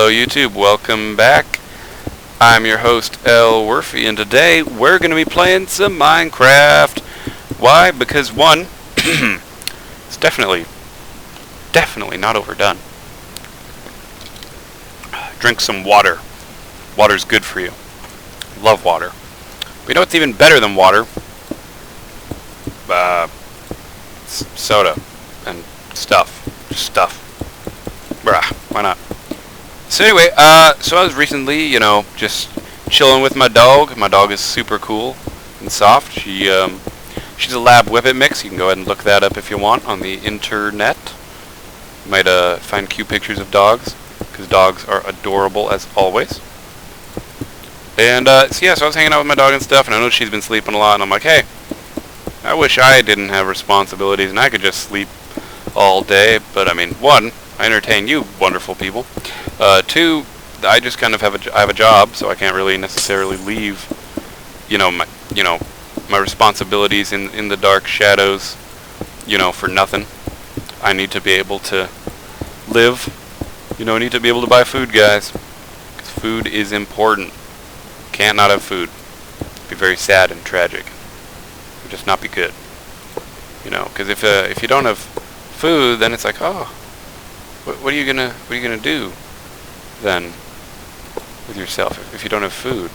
Hello YouTube, welcome back. I'm your host Elwirfy, and today we're going to be playing some Minecraft. Why? Because one, it's definitely not overdone. Drink some water. Water's good for you. Love water. But you know what's even better than water? Soda and stuff. Just stuff. Bruh, why not? So anyway, so I was recently, just chilling with my dog. My dog is super cool and soft. She's a lab whippet mix. You can go ahead and look that up if you want on the internet. You might find cute pictures of dogs, because dogs are adorable as always. And so I was hanging out with my dog and stuff, and I know she's been sleeping a lot, and I'm like, hey, I wish I didn't have responsibilities and I could just sleep all day. But I mean, one, I entertain you wonderful people. Two, I just kind of have a job, so I can't really necessarily leave, my responsibilities in the dark shadows, for nothing. I need to be able to live. I need to be able to buy food, guys. 'Cause food is important. Can't not have food. Be very sad and tragic. It would just not be good. Because if you don't have food, then it's like, oh, what are you gonna do then with yourself if you don't have food?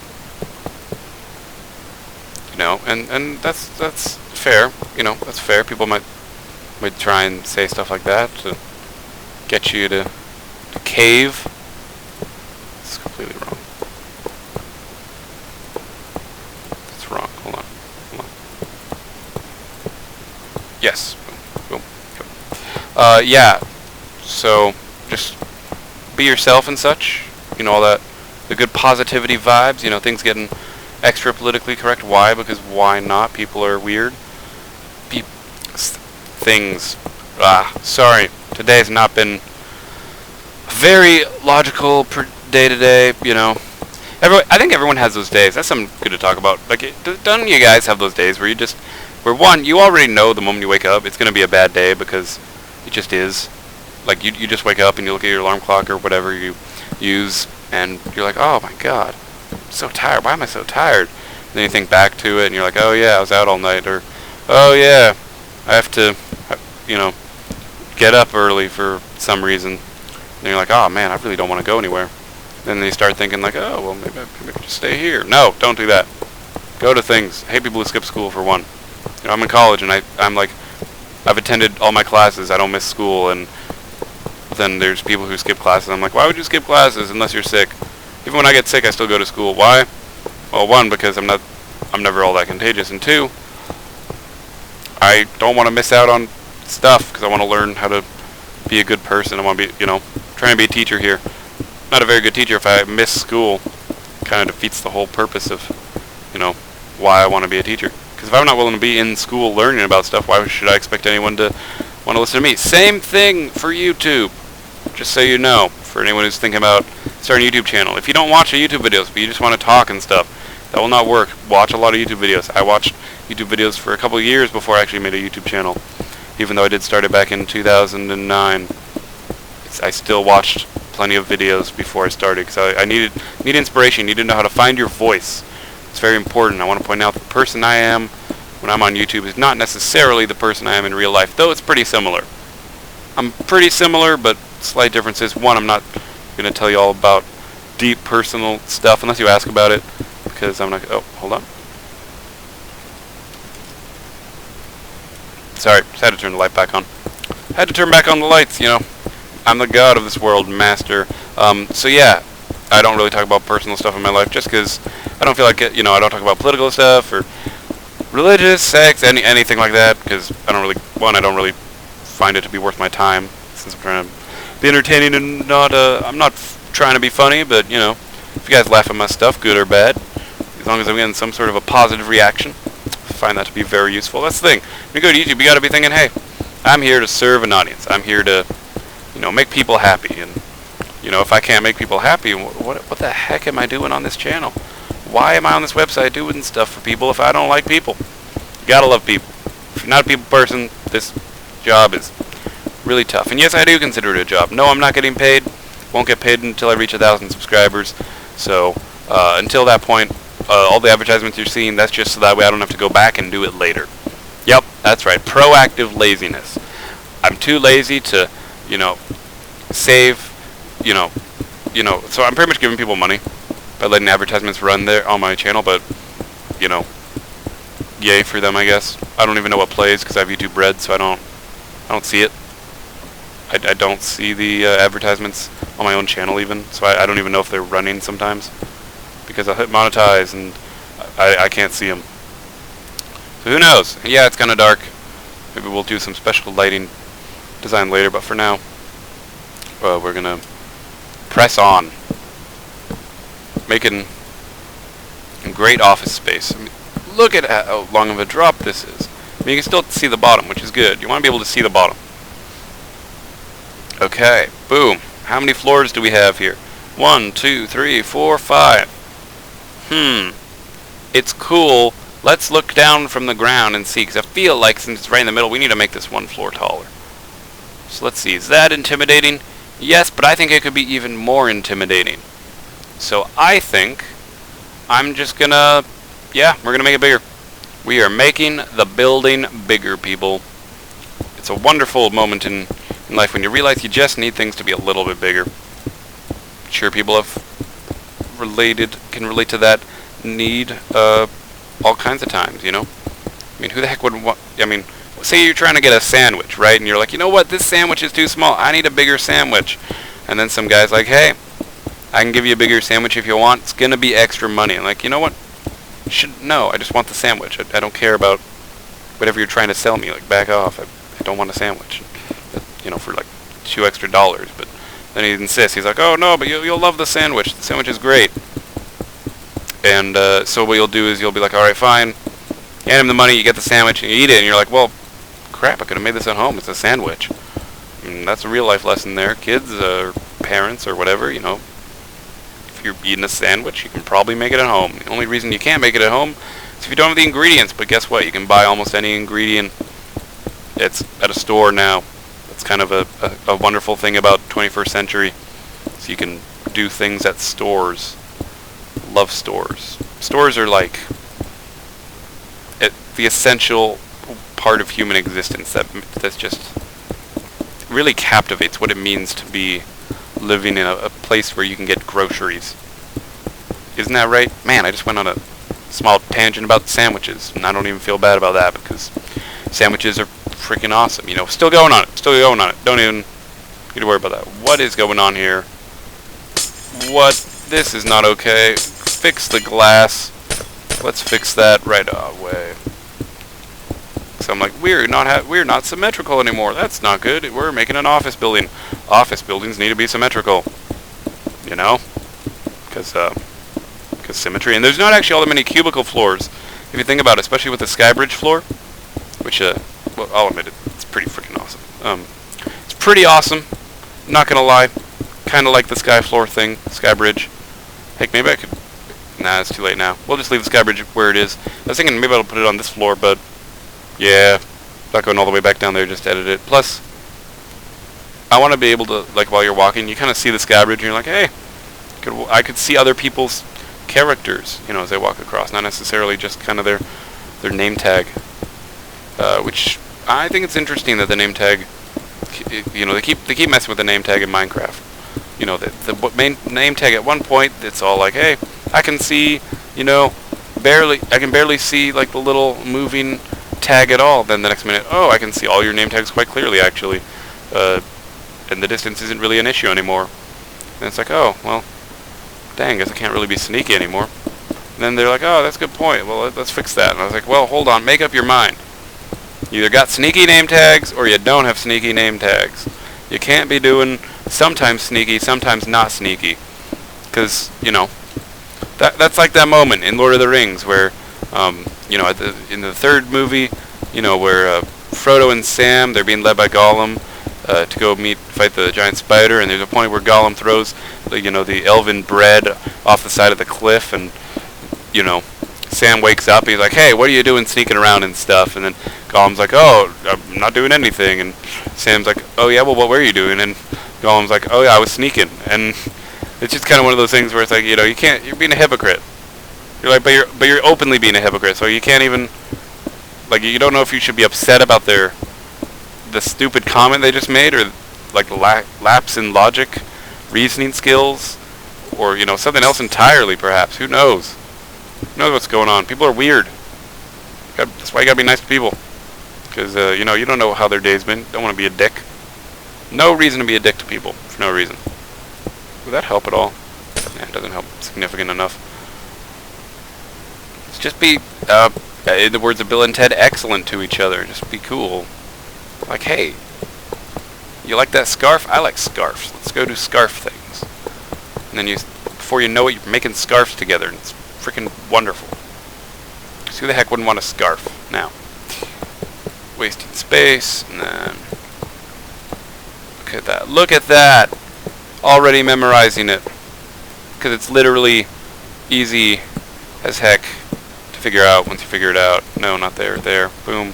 And that's fair. That's fair. People might try and say stuff like that to get you to cave. It's completely wrong. That's wrong. Hold on. Yes. Boom. Yeah. So just be yourself and such. All that, the good positivity vibes. Things getting extra politically correct. Why? Because why not? People are weird. Things. Sorry. Today's not been very logical day to day. I think everyone has those days. That's something good to talk about. Like, don't you guys have those days where one, you already know the moment you wake up it's gonna be a bad day because it just is. Like, you just wake up and you look at your alarm clock or whatever you use, and you're like, oh my god, I'm so tired. Why am I so tired? And then you think back to it and you're like, oh yeah, I was out all night, or oh yeah, I have to, get up early for some reason. And you're like, oh man, I really don't want to go anywhere. Then you start thinking like, oh well, maybe I could just stay here. No, don't do that. Go to things. I hate people who skip school for one. I'm in college and I'm like, I've attended all my classes. I don't miss school. And then there's people who skip classes. I'm like, why would you skip classes unless you're sick? Even when I get sick, I still go to school. Why? Well, one, because I'm never all that contagious, and two, I don't want to miss out on stuff because I want to learn how to be a good person. I want to be, trying to be a teacher here. Not a very good teacher if I miss school. Kind of defeats the whole purpose of, why I want to be a teacher. Because if I'm not willing to be in school learning about stuff, why should I expect anyone to want to listen to me? Same thing for YouTube. Just so you know, for anyone who's thinking about starting a YouTube channel. If you don't watch YouTube videos, but you just want to talk and stuff, that will not work. Watch a lot of YouTube videos. I watched YouTube videos for a couple of years before I actually made a YouTube channel. Even though I did start it back in 2009. I still watched plenty of videos before I started, because I need inspiration. You need to know how to find your voice. It's very important. I want to point out the person I am when I'm on YouTube is not necessarily the person I am in real life, though it's pretty similar. I'm pretty similar, but slight differences. One, I'm not going to tell you all about deep personal stuff unless you ask about it, because I'm not. Oh, hold on. Sorry, just had to turn the light back on. Had to turn back on the lights, I'm the god of this world, master. So yeah, I don't really talk about personal stuff in my life just because I don't feel like it. I don't talk about political stuff or religious, sex, anything like that, because I don't really find it to be worth my time, since I'm trying to be entertaining and I'm not trying to be funny, but if you guys laugh at my stuff, good or bad, as long as I'm getting some sort of a positive reaction, I find that to be very useful. That's the thing. When you go to YouTube, you gotta be thinking, hey, I'm here to serve an audience. I'm here to, make people happy, and if I can't make people happy, what the heck am I doing on this channel? Why am I on this website doing stuff for people if I don't like people? You gotta love people. If you're not a people person, this job is really tough. And yes, I do consider it a job. No, I'm not getting paid. Won't get paid until I reach 1,000 subscribers. So until that point, all the advertisements you're seeing, that's just so that way I don't have to go back and do it later. Yep, that's right. Proactive laziness. I'm too lazy to, save, so I'm pretty much giving people money by letting advertisements run there on my channel, but, yay for them, I guess. I don't even know what plays because I have YouTube Red, so I don't see it. I don't see the advertisements on my own channel even, so I don't even know if they're running sometimes because I'll hit monetize and I can't see them. So who knows? Yeah, it's kind of dark. Maybe we'll do some special lighting design later, but for now, we're gonna press on, making a great office space. I mean, look at how long of a drop this is. I mean, you can still see the bottom, which is good. You want to be able to see the bottom. Okay, boom. How many floors do we have here? 1, 2, 3, 4, 5. It's cool. Let's look down from the ground and see, because I feel like since it's right in the middle, we need to make this one floor taller. So let's see. Is that intimidating? Yes, but I think it could be even more intimidating. So I think I'm just gonna, yeah, we're gonna make it bigger. We are making the building bigger, people. It's a wonderful moment in life when you realize you just need things to be a little bit bigger. Sure, people can relate to that need all kinds of times, I mean, who the heck would want, say you're trying to get a sandwich, right? And you're like, you know what, this sandwich is too small. I need a bigger sandwich. And then some guy's like, hey, I can give you a bigger sandwich if you want. It's going to be extra money. I'm like, you know what? No, I just want the sandwich. I don't care about whatever you're trying to sell me. Like, back off. I don't want a sandwich. For like $2 extra. But then he insists. He's like, oh, no, but you'll love the sandwich. The sandwich is great. And so what you'll do is you'll be like, all right, fine. Hand him the money, you get the sandwich, and you eat it. And you're like, well, crap, I could have made this at home. It's a sandwich. And that's a real life lesson there. Kids or parents or whatever, if you're eating a sandwich, you can probably make it at home. The only reason you can't make it at home is if you don't have the ingredients. But guess what? You can buy almost any ingredient. It's at a store now. That's kind of a wonderful thing about 21st century. So you can do things at stores. Love stores. Stores are like the essential part of human existence that's just really captivates what it means to be living in a place where you can get groceries. Isn't that right? Man, I just went on a small tangent about sandwiches, and I don't even feel bad about that because sandwiches are freaking awesome. Still going on it. Don't even need to worry about that. What is going on here? What? This is not okay. Fix the glass. Let's fix that right away. So I'm like, we're not symmetrical anymore. That's not good. We're making an office building. Office buildings need to be symmetrical. Because symmetry. And there's not actually all that many cubicle floors, if you think about it, especially with the Skybridge floor, which, well, I'll admit it, it's pretty freaking awesome. It's pretty awesome. Not gonna lie. Kind of like the Sky floor thing, Skybridge. Heck, maybe I could. Nah, it's too late now. We'll just leave the Skybridge where it is. I was thinking maybe I'll put it on this floor, but yeah, not going all the way back down there, just edit it. Plus, I want to be able to, like, while you're walking, you kind of see the Skybridge, and you're like, hey, I could see other people's characters, as they walk across, not necessarily just kind of their name tag, which I think it's interesting that the name tag, they keep messing with the name tag in Minecraft. The main name tag at one point, it's all like, hey, I can see, I can barely see like the little moving tag at all. Then the next minute, oh, I can see all your name tags quite clearly, actually, and the distance isn't really an issue anymore. And it's like, oh, well, dang, guess I can't really be sneaky anymore. And then they're like, oh, that's a good point. Well, let's fix that. And I was like, well, hold on, make up your mind. You either got sneaky name tags or you don't have sneaky name tags. You can't be doing sometimes sneaky, sometimes not sneaky. Because, that's like that moment in Lord of the Rings where, in the third movie, where Frodo and Sam, they're being led by Gollum to go fight the giant spider, and there's a point where Gollum throws, the elven bread off the side of the cliff, and, Sam wakes up, and he's like, hey, what are you doing sneaking around and stuff? And then Gollum's like, oh, I'm not doing anything, and Sam's like, oh yeah, well, what were you doing? And Gollum's like, oh yeah, I was sneaking, and it's just kind of one of those things where it's like, you know, you're being a hypocrite. You're like, but you're openly being a hypocrite, so you can't even, like, you don't know if you should be upset about the stupid comment they just made, or like lapse in logic, reasoning skills, or, you know, something else entirely, perhaps. Who knows? Who knows what's going on? People are weird. That's why you gotta be nice to people. Because, you know, you don't know how their day's been. Don't want to be a dick. No reason to be a dick to people. For no reason. Would that help at all? Nah, it doesn't help significant enough. Let's just be, in the words of Bill and Ted, excellent to each other. Just be cool. Like, hey, you like that scarf? I like scarves. Let's go do scarf things. And then before you know it, you're making scarves together. And it's freaking wonderful. So who the heck wouldn't want a scarf now? Wasting space, and then look at that. Look at that! Already memorizing it. Because it's literally easy as heck to figure out once you figure it out. No, not there. There. Boom.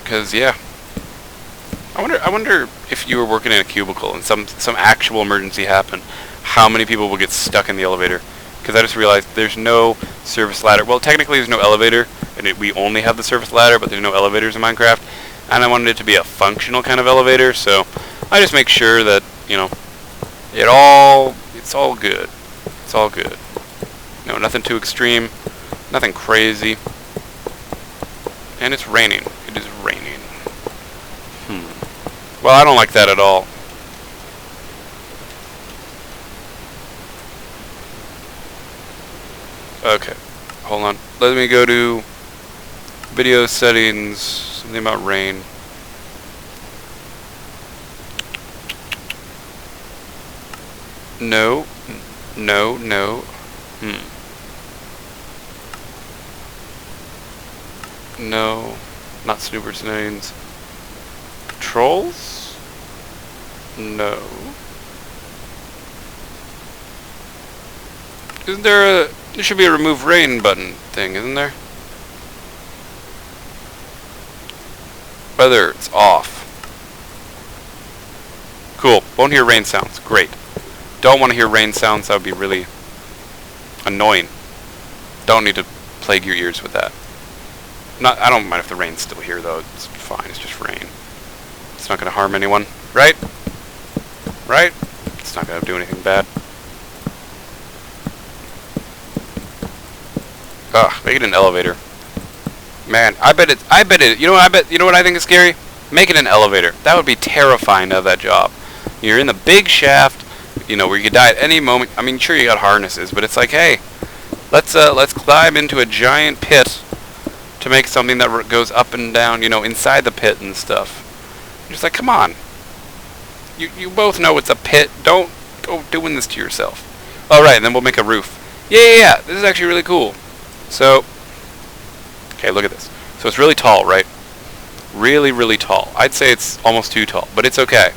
Because, yeah. I wonder if you were working in a cubicle and some actual emergency happened, how many people will get stuck in the elevator? Because I just realized there's no service ladder. Well, technically there's no elevator, and we only have the service ladder, but there's no elevators in Minecraft. And I wanted it to be a functional kind of elevator, so I just make sure that, you know, it's all good. It's all good. No, nothing too extreme, nothing crazy. And it's raining. It is raining. Well, I don't like that at all. Okay, hold on. Let me go to video settings, something about rain. No. No, not Snooper Snains. Trolls? No. Isn't there there should be a remove rain button thing, isn't there? Weather, it's off. Cool. Won't hear rain sounds. Great. Don't want to hear rain sounds. That would be really annoying. Don't need to plague your ears with that. I don't mind if the rain's still here, though. It's fine. It's just rain. It's not going to harm anyone. Right? Right? It's not going to do anything bad. Ugh, make it an elevator. Man, I bet it, you know what I think is scary? Make it an elevator. That would be terrifying to have that job. You're in the big shaft, you know, where you could die at any moment. I mean, sure, you got harnesses, but it's like, hey, let's climb into a giant pit to make something that goes up and down, you know, inside the pit and stuff. You're just like, come on. You both know it's a pit. Don't go doing this to yourself. Alright, and then we'll make a roof. Yeah. This is actually really cool. So, okay, look at this. So it's really tall, right? Really, really tall. I'd say it's almost too tall, but it's okay.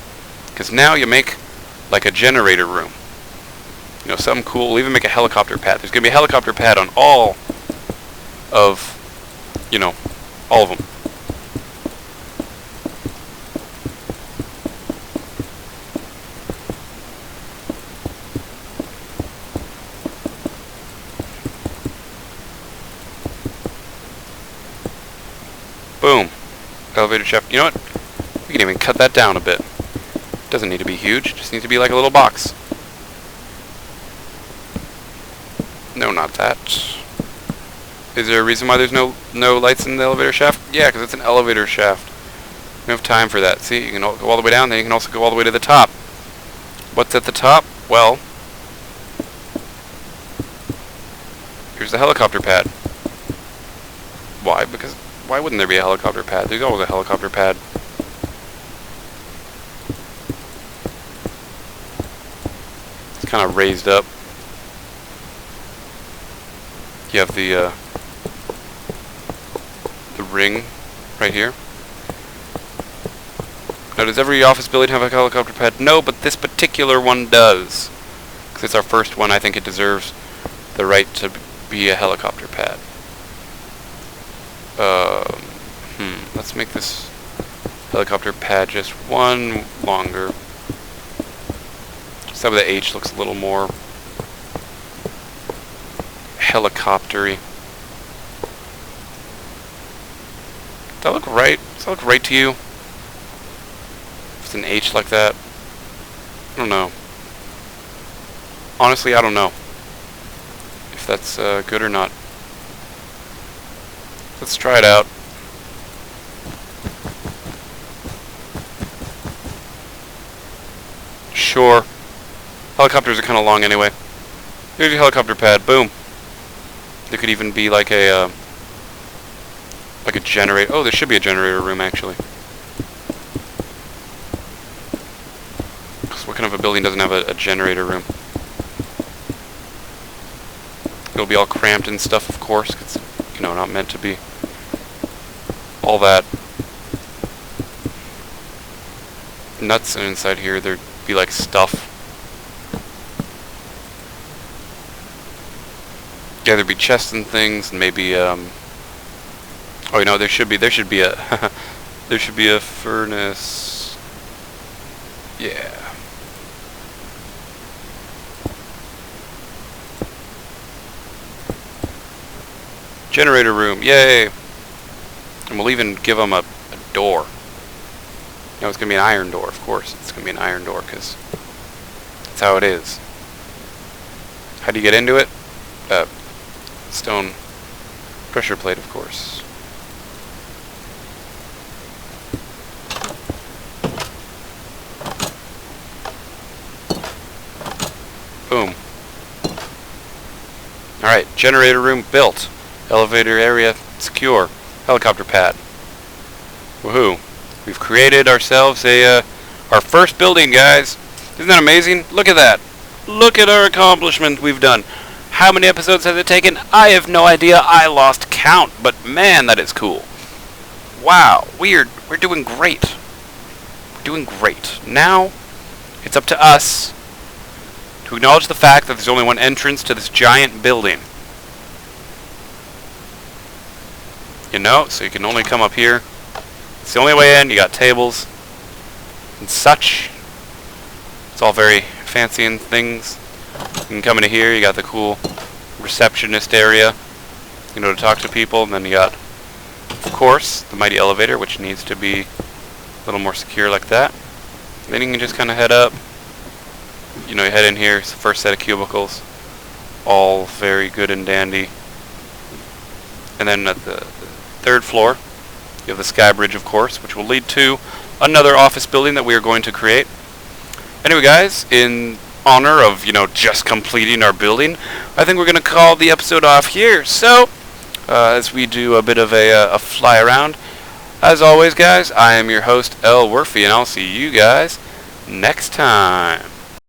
Because now you make, like, a generator room. You know, something cool. We'll even make a helicopter pad. There's going to be a helicopter pad on all of, you know, all of them. Boom. Elevator shaft. You know what? We can even cut that down a bit. Doesn't need to be huge. Just needs to be like a little box. No, not that. Is there a reason why there's no lights in the elevator shaft? Yeah, because it's an elevator shaft. We don't have time for that. See, you can go all the way down, then you can also go all the way to the top. What's at the top? Well, here's the helicopter pad. Why? Because why wouldn't there be a helicopter pad? There's always a helicopter pad. It's kind of raised up. You have the ring right here. Now, does every office building have a helicopter pad? No, but this particular one does. Because it's our first one, I think it deserves the right to be a helicopter pad. Let's make this Helicopter pad just one longer. Some of the H looks a little more helicoptery. Does that look right? Does that look right to you? If it's an H like that? I don't know. Honestly, I don't know if that's good or not. Let's try it out. Sure. Helicopters are kind of long anyway. Here's your helicopter pad. Boom. There could even be like a generator. Oh, there should be a generator room actually. Because what kind of a building doesn't have a generator room? It'll be all cramped and stuff, of course. It's, you know, not meant to be all that nuts. And inside here, there'd be like stuff. Yeah, there'd be chests and things, and maybe oh, you know, there should be a there should be a furnace. Yeah. Generator room, yay! And we'll even give them a door. You know, it's gonna be an iron door, of course. It's gonna be an iron door, because that's how it is. How do you get into it? Stone pressure plate, of course. Boom. Alright, generator room built. Elevator area secure. Helicopter pad. Woohoo. We've created ourselves our first building, guys. Isn't that amazing? Look at that. Look at our accomplishment we've done. How many episodes has it taken? I have no idea. I lost count. But man, that is cool. Wow. We're doing great. We're doing great. Now, it's up to us to acknowledge the fact that there's only one entrance to this giant building. You know, so you can only come up here. It's the only way in. You got tables and such. It's all very fancy and things. You can come into here. You got the cool receptionist area, you know, to talk to people. And then you got, of course, the mighty elevator, which needs to be a little more secure like that. And then you can just kind of head up. You know, you head in here. It's the first set of cubicles. All very good and dandy. And then at the third floor, you have the sky bridge, of course, which will lead to another office building that we are going to create. Anyway, guys, in honor of, you know, just completing our building, I think we're going to call the episode off here. So, as we do a bit of a fly around, as always, guys, I am your host, Elwirfy, and I'll see you guys next time.